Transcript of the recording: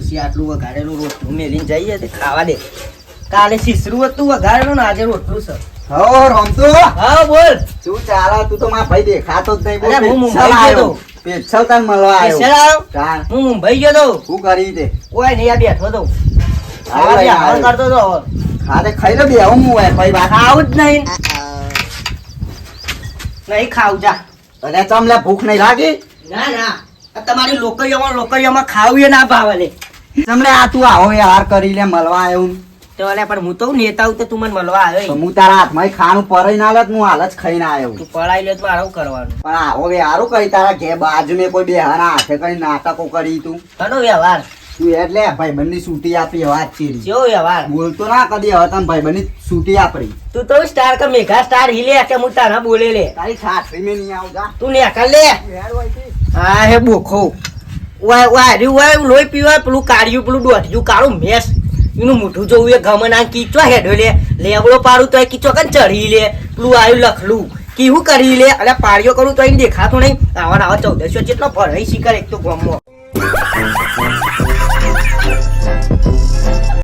ડોસી આટલું વઘારેલું રોટલું મેલીને જઈએ તે ખાવા દે. કાલે શીસરું હતું વઘારેલું ને આજે રોટલું છે. હો રમતો હા બોલ. શું ચાલે? તું તો મારા ભાઈ દેખાતો જ નહીં. અરે હું મુંબઈ ગયો તો. પેછલ તને મળવા આવ્યો. પેછલ આવ્યો? ચાલ. હું મુંબઈ ગયો તો. શું કરી તે? કોઈ નહીં, આ બેઠો તો. આવો યાર. હાલ કરતો તો. ખાતે ખાઈ લો બે હું હોય ભાઈ વાત. ખાવું જ નહીં. નહીં ખાવું જા. તને ચમલે ભૂખ નહીં લાગી? ના ના, આ તમારી લોકરીઓમાં ખાવું એ ના ભાવે લે. ચમલે આ તું આવો યાર કરી લે મળવા આવ્યો. તો અલ્યા પણ હું તો નેતા હું તો તું મને મળવા આવ્યો. તો હું તારા હાથમાં ખાનું પરાઈ ના લેત, હું હાલ જ ખાઈને આવ્યો. તું પડાઈ લે તો મારે શું કરવાનું? પણ આવો યારું કરી તારા ઘે બાજુ મેં કોઈ બેહાના હાથે કરી નાટકો કરી તું. ઘણો વ્યવહાર. તું એટલે ભાઈ બંને છૂટી આપી વાત ચીરી. કેવો વ્યવહાર. બોલતો ના કદી હવે તને ભાઈ બંને છૂટી આપી. તું તો સ્ટાર કે મેઘા સ્ટાર हिले કે હું તારા બોલે લે. તારી છાત્રી મેં નહીં આવતા. તું ને કર લે. હા હે બોખો. વાય વાય વાય લોહી પીવાય પેલું કાળિયું પેલું દોઢિયું કાળું મેસ એનું મોઢું જોવું એ ગમન આ કીચો હેડો લે લેવડો પાડું તો એ કીચો કન ચડી લે પેલું આવ્યું લખલું કેવું કરી લે અને પાળીઓ કરું તો એને દેખાતું નહીં. આવા 1400 જેટલો ભરાઈ શીખર એક તો ગમો.